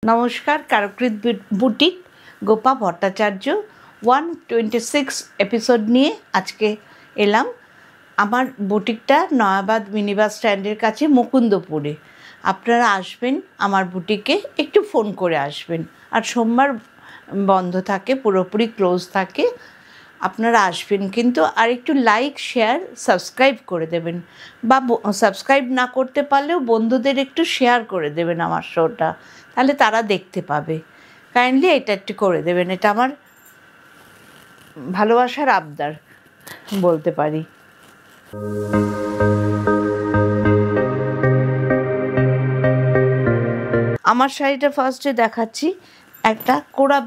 নমস্কার, কারুকৃত boutique Gopa Bhattacharya 126 episode নিয়ে আজকে এলাম। আমার বুটিকটা নয়াবাদ মিনিবাস স্ট্যান্ডের কাছে মুকুন্দপুরে। আপনারা আসবেন আমার বুটিকে, একটু ফোন করে আসবেন। আর সোমবার বন্ধ থাকে, পুরোপুরি ক্লোজ থাকে। আপনারা আসবেন কিন্তু, আর একটু লাইক, শেয়ার, সাবস্ক্রাইব করে দেবেন, বা সাবস্ক্রাইব না করতে পারলেও বন্ধুদের একটু শেয়ার করে দেবেন আমার শোটা, তাহলে তারা দেখতে পাবে। কাইন্ডলি এটা একটু করে দেবেন, এটা আমার ভালোবাসার আবদার বলতে পারি। আমার শাড়িটা ফার্স্টে দেখাচ্ছি, একটা কোড়া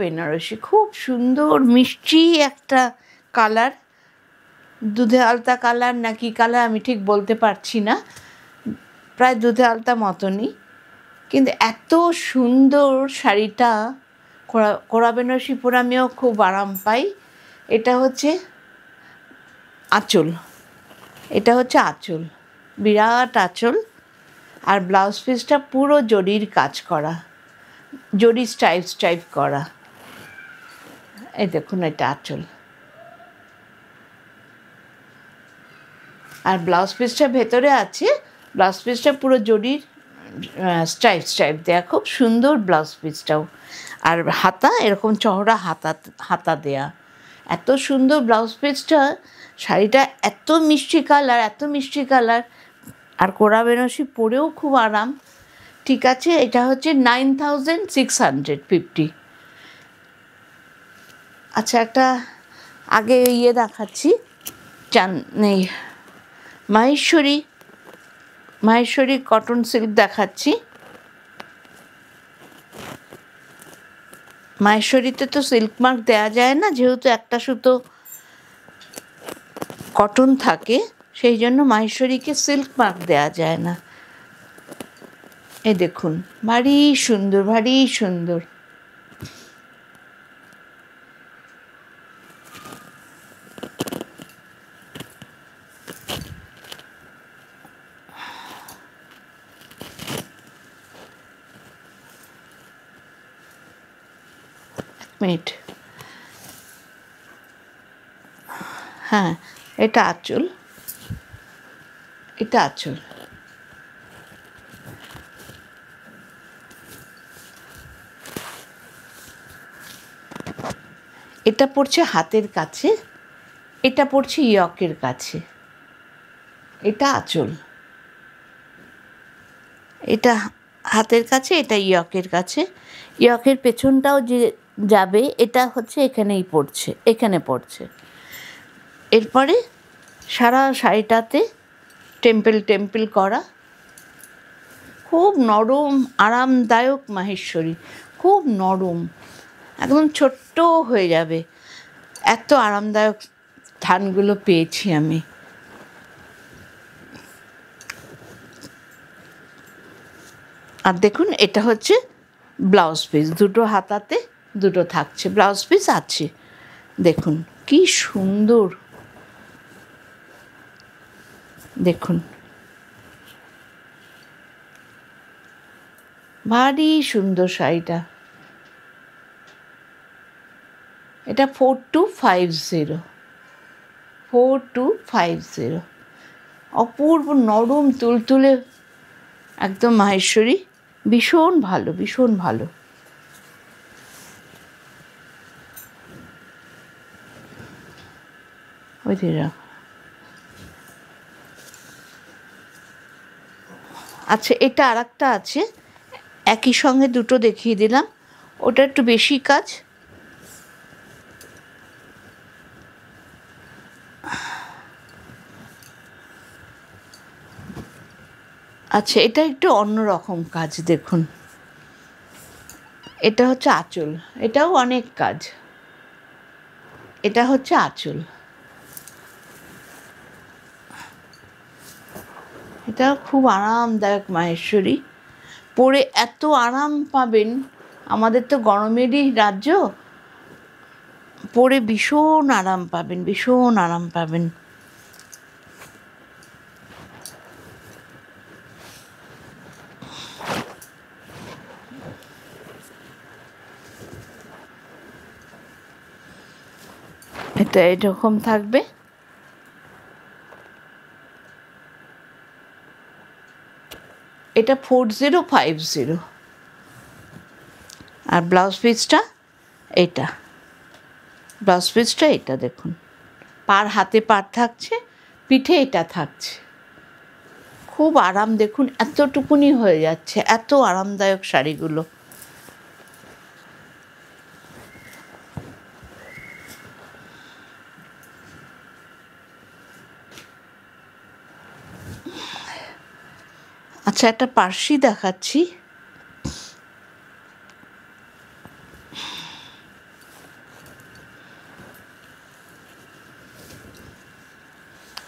বেনারসি, খুব সুন্দর মিষ্টি একটা কালার, দুধে আলতা কালার না কি কালার আমি ঠিক বলতে পারছি না, প্রায় দুধে আলতা মতনই, কিন্তু এত সুন্দর শাড়িটা। কোড়া বেনারসি পরে আমিও খুব আরাম পাই। এটা হচ্ছে আঁচল, বিরাট আঁচল। আর ব্লাউজ পিসটা পুরো জরির কাজ করা, জরি স্টাইপ করা। এই দেখুন, এটা আঁচল। আর ব্লাউজ পিসটা ভেতরে আছে, ব্লাউজ পিসটা পুরো জরির স্টাইপ দেয়া, খুব সুন্দর ব্লাউজ পিসটাও। আর হাতা এরকম চওড়া হাতা দেয়া, এত সুন্দর ব্লাউজ পিসটা। শাড়িটা এত মিষ্টি কালার, আর কোড়া বেনারসি পরেও খুব আরাম। ঠিক আছে, এটা হচ্ছে 9650। আচ্ছা, একটা আগে দেখাচ্ছি, মাহেশ্বরী কটন সিল্ক দেখাচ্ছি। মাহেশ্বরীতে তো সিল্ক মার্ক দেওয়া যায় না, যেহেতু একটা সুতো কটন থাকে, সেই জন্য মাহেশ্বরীকে সিল্ক মার্ক দেওয়া যায় না। এই দেখুন, ভারী সুন্দর। মিনিট, হ্যাঁ, এটা আঁচল। এটা পড়ছে হাতের কাছে, এটা পড়ছে ইয়কের কাছে। এটা আঁচল, এটা হাতের কাছে, এটা ইয়কের কাছে। ইয়কের পেছনটাও যে যাবে, এটা হচ্ছে এখানে পড়ছে। এরপরে সারা শাড়িটাতে টেম্পল করা, খুব নরম আরামদায়ক মাহেশ্বরী, খুব নরম, একদম ছোট্ট হয়ে যাবে, এত আরামদায়ক থানগুলো পেয়েছি আমি। আর দেখুন, এটা হচ্ছে ব্লাউজ পিস, দুটো হাতাতে দুটো থাকছে, ব্লাউজ পিস আছে। দেখুন কি সুন্দর, দেখুন ভারী সুন্দর শাড়িটা। এটা 4250, অপূর্ব নরম তুলতুলে একদম মাহেশ্বরী, ভীষণ ভালো। আচ্ছা, এটা আর একটা আছে, একই সঙ্গে দুটো দেখিয়ে দিলাম। ওটা একটু বেশি কাজ। আচ্ছা, এটা একটু অন্যরকম কাজ, দেখুন। এটা হচ্ছে আঁচল, এটাও অনেক কাজ। এটা হচ্ছে আঁচল, এটা খুব আরামদায়ক মাহেশ্বরী, পরে এত আরাম পাবেন। আমাদের তো গরমেরই রাজ্য, পরে ভীষণ আরাম পাবেন। এটা এরকম থাকবে। এটা 4050। আর ব্লাউজ পিসটা এটা, ব্লাউজ পিসটা এটা দেখুন, হাতে পাড় থাকছে, পিঠে এটা থাকছে। খুব আরাম, দেখুন এতটুকুনি হয়ে যাচ্ছে, এত আরামদায়ক শাড়িগুলো। আচ্ছা, একটা পার্সি দেখাচ্ছি।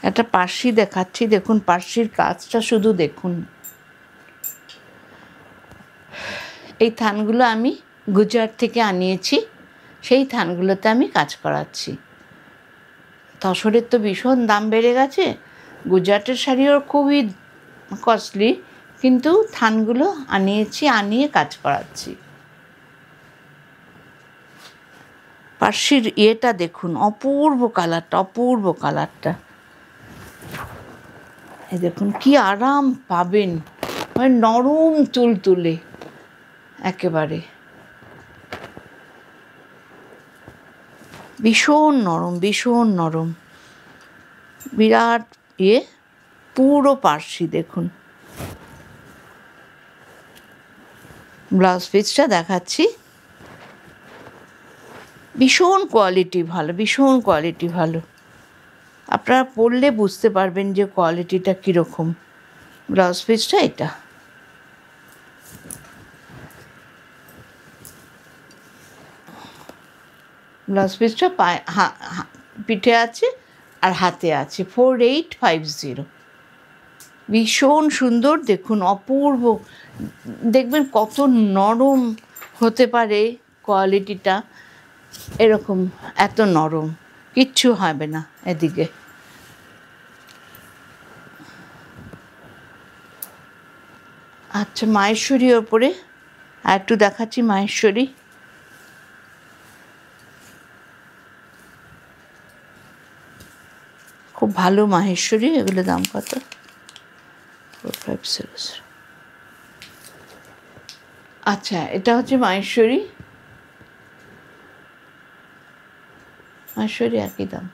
একটা পার্সি দেখাচ্ছি, দেখুন পার্সির কাজটা শুধু দেখুন। এই থানগুলো আমি গুজরাট থেকে আনিয়েছি, সেই থানগুলোতে আমি কাজ করাচ্ছি। তসরের তো ভীষণ দাম বেড়ে গেছে, গুজরাটের শাড়িও খুবই কস্টলি, কিন্তু থানগুলো আনিয়ে কাজ করাচ্ছি। পার্সির ইয়েটা দেখুন, অপূর্ব কালারটা। এই দেখুন কি আরাম পাবেন, মানে নরম তুলতুলে একেবারে, ভীষণ নরম, বিরাট পুরো পার্সি। দেখুন ব্লাউজ পিসটা দেখাচ্ছি, ভীষণ কোয়ালিটি ভালো। আপনারা পরলে বুঝতে পারবেন যে কোয়ালিটিটা কীরকম। ব্লাউজ পিসটা এটা। ব্লাউজ পিসটা পিঠে আছে আর হাতে আছে। 4850। ভীষণ সুন্দর, দেখুন অপূর্ব। দেখবেন কত নরম হতে পারে কোয়ালিটিটা, এরকম এত নরম, কিচ্ছু হবে না এদিকে। আচ্ছা, মাহেশ্বরীর ওপরে আর একটু দেখাচ্ছি। মাহেশ্বরী, খুব ভালো মাহেশ্বরী। এগুলো দাম কত? 4500। আচ্ছা, এটা হচ্ছে মাহেশ্বরী একই দাম।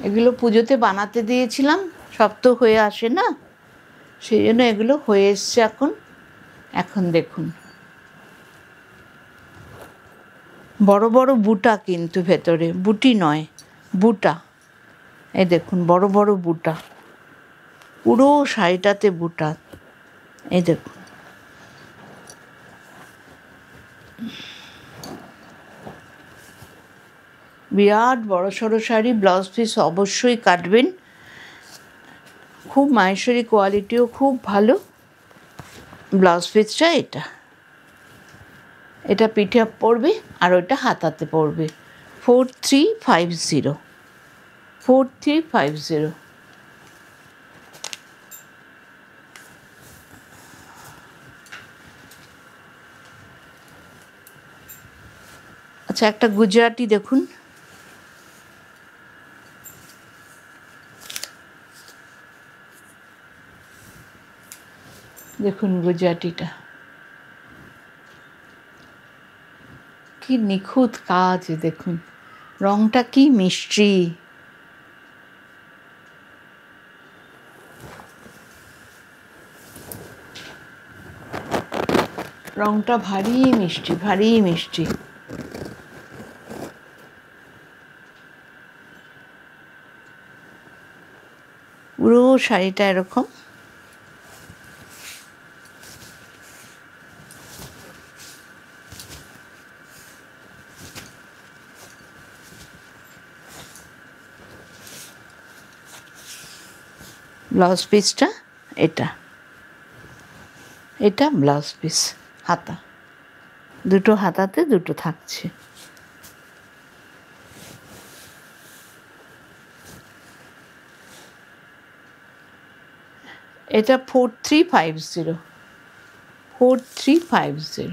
এগুলো পুজোতে বানাতে দিয়েছিলাম, সব তো হয়ে আসে না, সেই জন্য এগুলো হয়ে এসছে এখন দেখুন বড় বড় বুটা, কিন্তু ভেতরে বুটি নয়, বুটা। এই দেখুন বড় বড় বুটা, পুরো শাড়িটাতে বুটা। এই দেখুন, বিরাট বড় সড়ো শাড়ি। ব্লাউজ পিস অবশ্যই কাটবেন। খুব মাহেশ্বরী কোয়ালিটিও খুব ভালো। ব্লাউজ পিসটা এটা পিঠে পড়বে আর ওইটা হাতাতে পড়বে। 4350। আচ্ছা, একটা গুজরাটি দেখুন, গুজরাটিটা কি নিখুঁত কাজ। দেখুন রংটা কি মিষ্টি, রংটা ভারী মিষ্টি। পুরো শাড়িটা এরকম। ব্লাউজ পিসটা এটা ব্লাউজ পিস, হাতা দুটো, হাতাতে দুটো থাকছে। এটা 4350। 4350।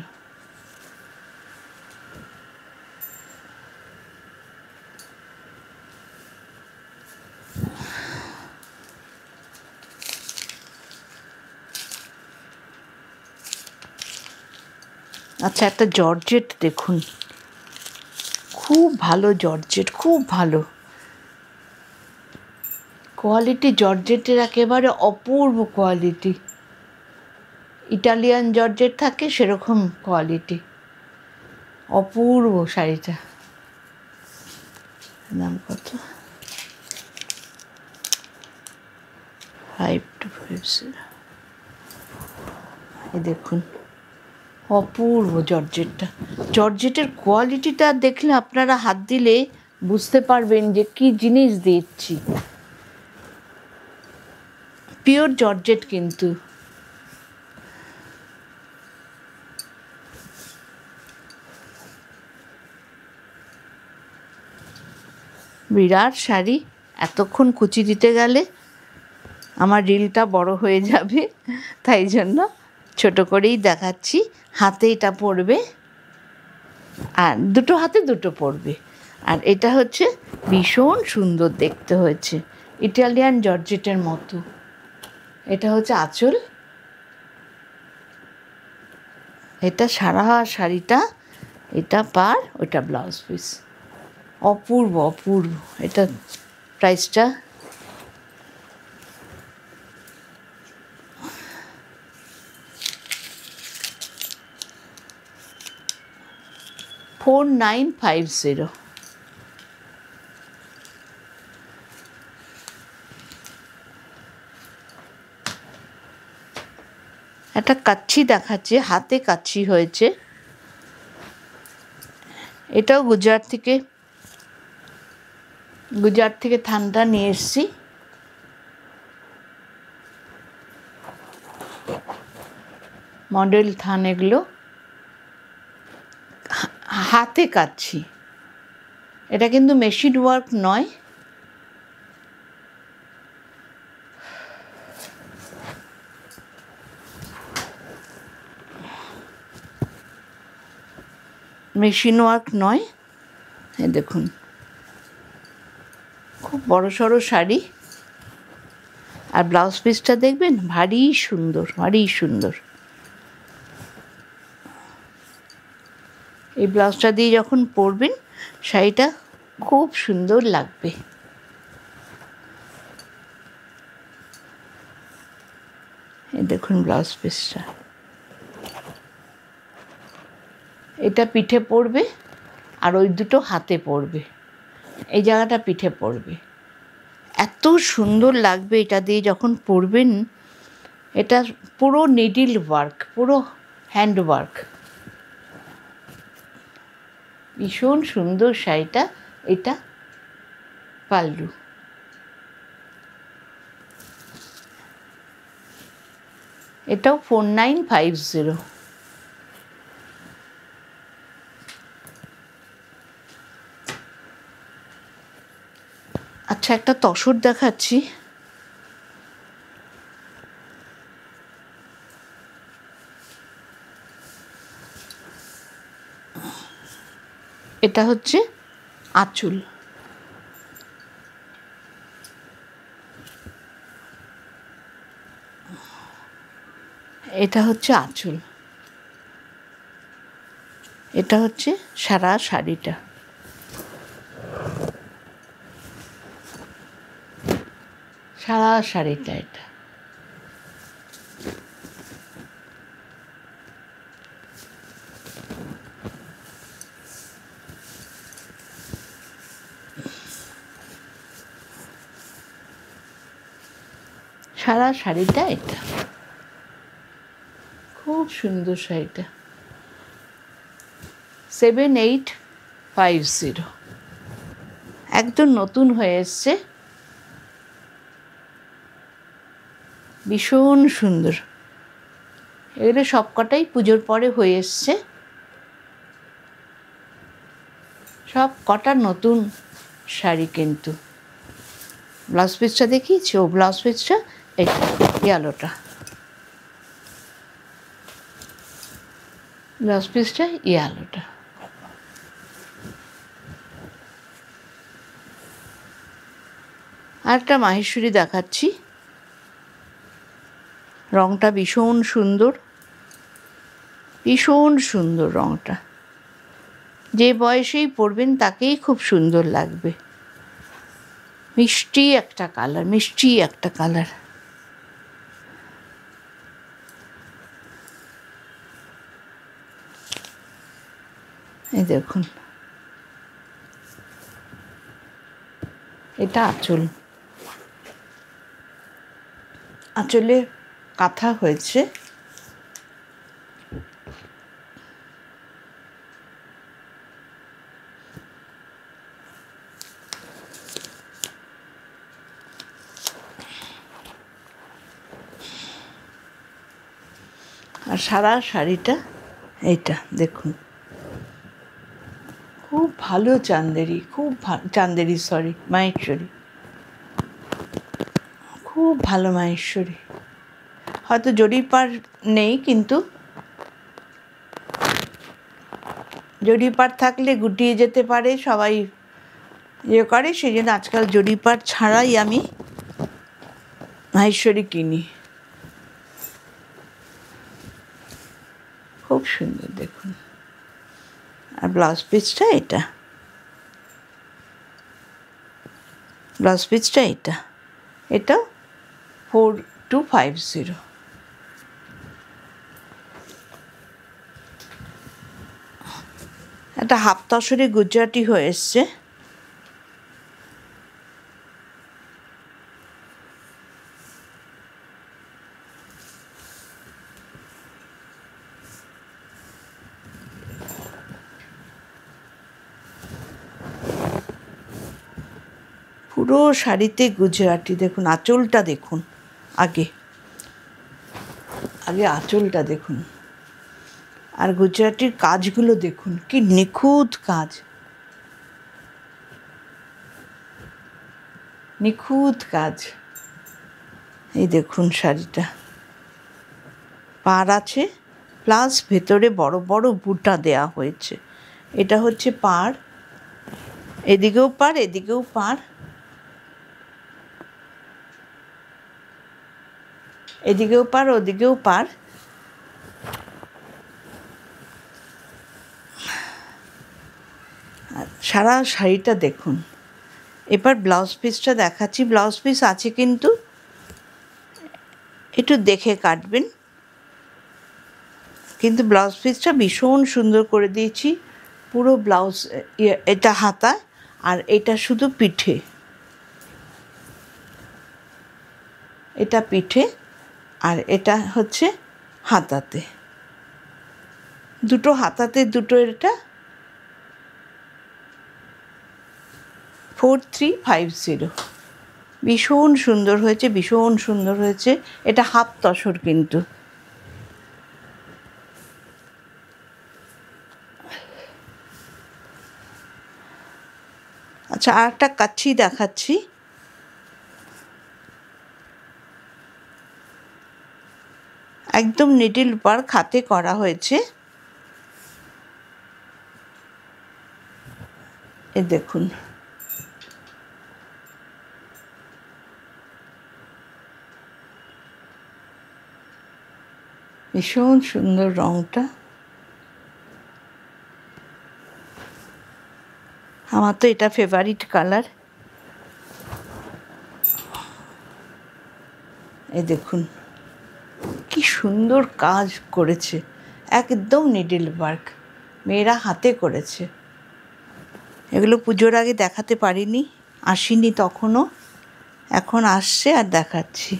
আচ্ছা, একটা জর্জেট দেখুন, খুব ভালো জর্জেট, খুব ভালো কোয়ালিটি। জর্জেটের একেবারে অপূর্ব কোয়ালিটি। ইটালিয়ান জর্জেট থাকে সেরকম কোয়ালিটি, অপূর্ব শাড়িটা। দাম কত? 5250। এই দেখুন, অপূর্ব জর্জেটটা। জর্জেটের কোয়ালিটিটা দেখলে আপনারা হাত দিলে বুঝতে পারবেন যে কি জিনিস দিচ্ছি। পিওর জর্জেট কিন্তু। বিরাট শাড়ি, এতক্ষণ কুচি দিতে গেলে আমার রিলটা বড় হয়ে যাবে, তাই জন্য ছোট করেই দেখাচ্ছি। হাতে এটা পড়বে, আর দুটো হাতে দুটো পড়বে। আর এটা হচ্ছে ভীষণ সুন্দর দেখতে হয়েছে, ইটালিয়ান জর্জেটের মতো। এটা হচ্ছে আঁচল, এটা সারা শাড়িটা, এটা পার, ওটা ব্লাউজ পিস। অপূর্ব অপূর্ব। এটা প্রাইসটা 4950। একটা কাচ্ছি দেখাচ্ছে, হাতে কাচ্ছি হয়েছে। এটাও গুজরাট থেকে থানটা নিয়ে এসছি। মডেল থান এগুলো, হাতে কাচ্ছি। এটা কিন্তু মেশিন ওয়ার্ক নয়, মেশিন ওয়ার্ক নয়। এই দেখুন, খুব বড়সড় শাড়ি। আর ব্লাউজ পিসটা দেখবেন, ভারী সুন্দর, ভারী সুন্দর। এই ব্লাউজটা দিয়ে যখন পরবেন শাড়িটা খুব সুন্দর লাগবে। এই দেখুন ব্লাউজ পিসটা, এটা পিঠে পড়বে আর ওই দুটো হাতে পড়বে। এই জায়গাটা পিঠে পড়বে, এত সুন্দর লাগবে এটা দিয়ে যখন পরবেন। এটা পুরো নিডল ওয়ার্ক, পুরো হ্যান্ড ওয়ার্ক, ভীষণ সুন্দর শাড়িটা। এটা পাল্লু। এটাও 4950। আচ্ছা, একটা তসর দেখাচ্ছি। এটা হচ্ছে আঁচল, এটা হচ্ছে আঁচল, এটা হচ্ছে সারা শাড়িটা। সারা শাড়িটা এটা। সারা শাড়িটা এটা, খুব সুন্দর শাড়িটা। 7850, একদম নতুন হয়ে এসছে, ভীষণ সুন্দর। এগুলো সবকটাই পুজোর পরে হয়ে এসছে, সব কটা নতুন শাড়ি। কিন্তু ব্লাউজ পিসটা দেখিয়েছি, ও ব্লাউজ পিসটা এটা ইয়েলোটা। ব্লাউজ পিসটা ইয়েলোটা। আরেকটা মাহেশ্বরী দেখাচ্ছি, রঙটা ভীষণ সুন্দর, ভীষণ সুন্দর রঙটা। যে বয়সেই পরবেন তাকেই খুব সুন্দর লাগবে। মিষ্টি একটা কালার, মিষ্টি একটা কালার। এই দেখুন, এটা আঁচল, আঁচলে কাঁথা হয়েছে। আর সারা শাড়িটা এইটা দেখুন, খুব ভালো চান্দেরি, খুব চান্দেরি সরি মাহেশ্বরী, খুব ভালো মাহেশ্বরী। হয়তো জরিপার নেই, কিন্তু জরিপার থাকলে গুটিয়ে যেতে পারে, সবাই ইয়ে করে, সেই জন্য আজকাল জরিপার ছাড়াই আমি মাহেশ্বরী কিনি। খুব সুন্দর দেখুন। আর ব্লাউজ পিসটা এটা, ব্লাউজ পিসটা এটা, এটা 4250। একটা হাফ তসরে গুজরাটি হয়ে এসছে। পুরো শাড়িতে গুজরাটি। দেখুন আঁচলটা দেখুন, আগে আগে আঁচলটা দেখুন, আর গুজরাটির কাজগুলো দেখুন, কি নিখুঁত কাজ, নিখুঁত কাজ। এই দেখুন শাড়িটা, পাড় আছে, প্লাস ভেতরে বড় বড় বুটা দেয়া হয়েছে। এটা হচ্ছে পাড়, এদিকেও পাড়, এদিকেও পাড়, এদিকেও পাড়, ওদিকেও পাড়। সারা শাড়িটা দেখুন। এবার ব্লাউজ পিসটা দেখাচ্ছি। ব্লাউজ পিস আছে, কিন্তু একটু দেখে কাটবেন। কিন্তু ব্লাউজ পিসটা ভীষণ সুন্দর করে দিয়েছি। পুরো ব্লাউজ, এটা হাতা, আর এটা শুধু পিঠে, এটা পিঠে, আর এটা হচ্ছে হাতাতে, দুটো হাতাতে দুটো। এটা 4350। ভীষণ সুন্দর হয়েছে, ভীষণ সুন্দর হয়েছে। এটা হাফ তসর কিন্তু। আচ্ছা, আর একটা কাচ্ছি দেখাচ্ছি। একদম নিডল ওয়ার্ক হাতে করা হয়েছে। এ দেখুন, ভীষণ সুন্দর রঙটা। আমার তো এটা ফেভারিট কালার। এই দেখুন কি সুন্দর কাজ করেছে, একদম নিডল ওয়ার্ক, মেয়েরা হাতে করেছে। এগুলো পুজোর আগে দেখাতে পারিনি, আসিনি তখনও, এখন আসছে আর দেখাচ্ছি।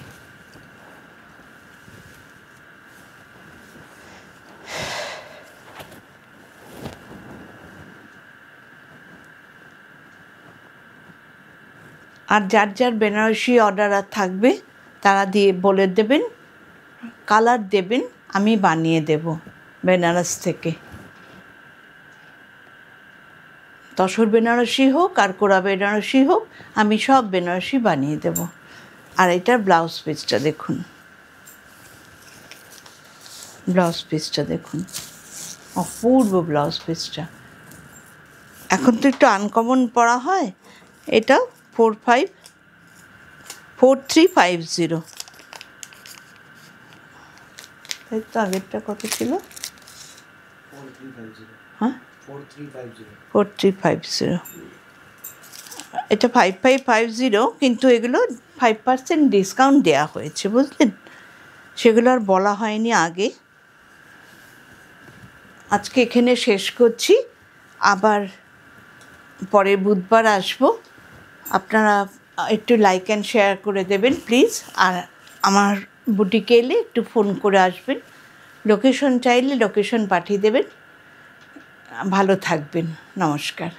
আর যার যার বেনারসি অর্ডার থাকবে তারা দিয়ে বলে দেবেন, কালার দেবেন, আমি বানিয়ে দেব বেনারস থেকে। তসর বেনারসি হোক আর কোরা বেনারসি হোক, আমি সব বেনারসি বানিয়ে দেব। আর এটার ব্লাউজ পিসটা দেখুন, ব্লাউজ পিসটা দেখুন, অপূর্ব ব্লাউজ পিসটা। এখন তো একটু আনকমন পরা হয়। এটা 4350। তাই তো, আগেরটা কত ছিল? 4350। হ্যাঁ, 4350। 4350। এটা 5550, কিন্তু এগুলো 5% ডিসকাউন্ট দেওয়া হয়েছে, বুঝলেন? সেগুলো আর বলা হয়নি আগে। আজকে এখানে শেষ করছি, আবার পরের বুধবার আসবো। আপনারা একটু লাইক অ্যান্ড শেয়ার করে দেবেন প্লিজ। আর আমার বুটিকে এলে একটু ফোন করে আসবেন, লোকেশন চাইলে লোকেশন পাঠিয়ে দেবেন। ভালো থাকবেন, নমস্কার।